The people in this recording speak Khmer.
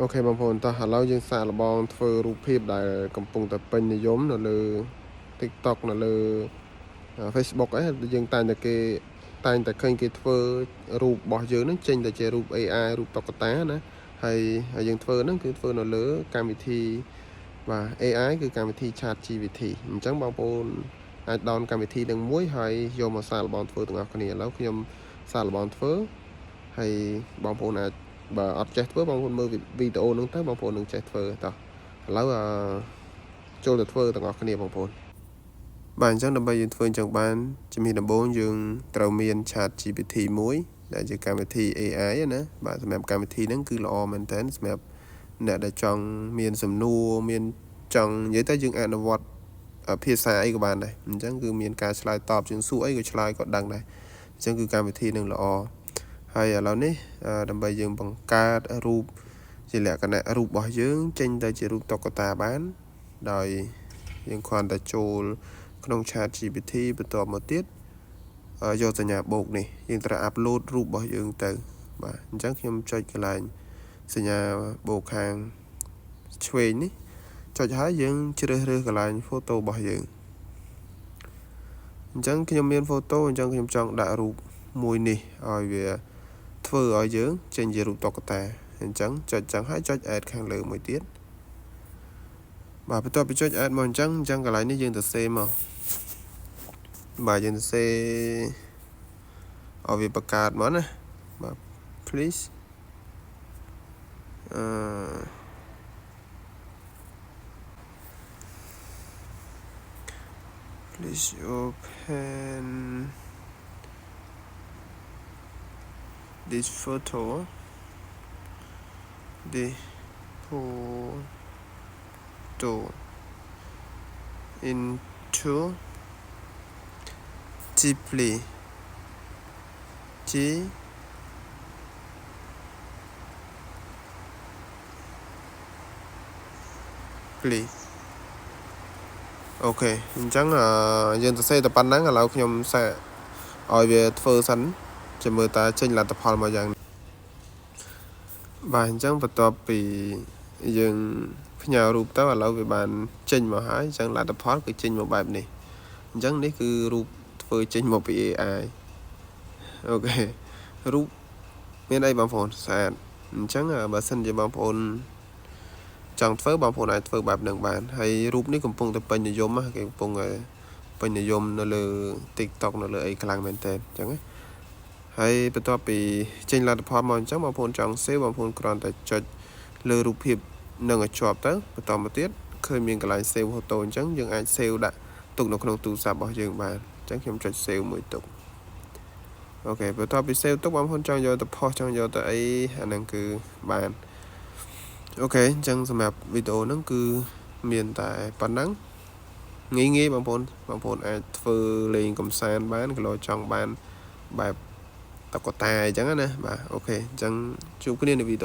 Okបងប្អូនតោះឥឡូវយើងសាកល្បងធ្វើរូបភាពដែលកំពុងតែពេញនិយមនៅលើ TikTok នៅលើ Facebook អីយើងតែងតែឃើញគេធ្វើរូបរបស់យើងហ្នឹងចេញតែជារូប AI រូបតុក្កតាណាហើយយើងធ្វើហ្នឹងគឺធ្វើនៅលើកម្មវិធីបាទ AI គឺកម្មវិធី ChatGPT អញ្ចឹងបងប្អូនអាចដោនកម្មវិធីនឹងមួយហើយយកមកសាកល្បងធ្វើទាំងអស់គ្នាឥឡូវខ្ញុំសាកល្បងធ្វើហើយបងប្អូនអាចបើអត់ចេះធ្វើបងប្អូនមើលវីដេអូហ្នឹងទៅបងប្អូននឹងចេះធ្វើតោះឥឡូវចូលទៅធ្វើទាំងអស់គ្នាបងប្អូនបាទអញ្ចឹងដើម្បីយើងធ្វើអញ្ចឹងបានជំនាញដំបូងយើងត្រូវមាន ChatGPT មួយដែលជាកម្មវិធី AI ណាបាទសម្រាប់កម្មវិធីហ្នឹងគឺល្អមែនតើសម្រាប់អ្នកដែលចង់មានសំណួរមានចង់និយាយទៅយើងអនុវត្តភាសាអីក៏បានដែរអញ្ចឹងគឺមានការឆ្លើយតបជាងសួរអីក៏ឆ្លើយក៏ដឹងដែរអញ្ចឹងគឺកម្មវិធីនឹងល្អហើយឥឡូវនេះដើម្បីយើងបង្កើតរូបជាលក្ខណៈរូបរបស់យើងចេញទៅជារូបតុក្កតាបានដោយយើងគ្រាន់តែចូលក្នុង ChatGPT បន្ទាប់មកទៀតយកសញ្ញាបូកនេះយើងត្រូវ upload រូបរបស់យើងទៅបាទអញ្ចឹងខ្ញុំចុចកន្លែងសញ្ញាបូកខាងឆ្វេងនេះចុចហើយយើងជ្រើសរើសកន្លែង photo របស់យើងអញ្ចឹងខ្ញុំមាន photo អញ្ចឹងខ្ញុំចង់ដាក់រូបមួយនេះឲ្យវាធ្វើឲ្យយើងចេញជារូបតុក្កតាអញ្ចឹងចុចចឹងហើយចុច add ខាងលើមួយទៀតបាទបន្ទាប់ពីចុច add មកអញ្ចឹងកន្លែងនេះយើងទៅ save មកបាទយើងទៅ save ឲ្យវាបង្កើតមកណាបាទ please please open this photo into deeplyអូខេអញ្ចឹងយើងទៅសេតែប៉ុណ្ណឹងឥឡូវខ្ញុំសាកឲ្យវាធ្វើសិនចាំមើលតើចេញលទ្ធផលមកយ៉ាងបាទអញ្ចឹងបន្ទាប់ពីយើងផ្ញើរូបទៅឥឡូវវាបានចេញមកហើយអញ្ចឹងលទ្ធផលគឺចេញមកបែបនេះអញ្ចឹងនេះគឺរូបធ្វើចេញមកពី AI អូខេរូបមានអីបងប្អូនស្អាតអញ្ចឹងបើសិនជាបងប្អូនចង់ធ្វើបងប្អូនអាចធ្វើបែបហ្នឹងបានហើយរូបនេះកំពុងតែពេញនិយមគេកំពុងពេញនិយមនៅលើ TikTok នៅលើអីខ្លាំងមែនតើអញ្ចឹងហើយបន្ទាប់ពីចេញលទ្ធផលមកអញ្ចឹងបងប្អូនចង់ save បងប្អូនគ្រាន់តែចុចលើរូបភាពនឹងឲ្យជាប់ទៅបន្តមកទៀតឃើញមានកន្លែង save photo អញ្ចឹងយើងអាច save ដាក់ទុកនៅក្នុងទូរស័ព្ទរបស់យើងបានអញ្ចឹងខ្ញុំចុច save មួយទុកអូខេបន្ទាប់ពី save ទុកបងប្អូនចង់យកទៅ post ចង់យកទៅអីអាហ្នឹងគឺបានអូខេអញ្ចឹងសម្រាប់វីដេអូហ្នឹងគឺមានតែប៉ុណ្ណឹងងាយបងប្អូនអាចធ្វើលេងកំសាន្តបានក៏ចង់បានបែបតុក្កតាអញ្ចឹងណាបាទអូខេអញ្ចឹងជួបគ្នានៅវីដេអូ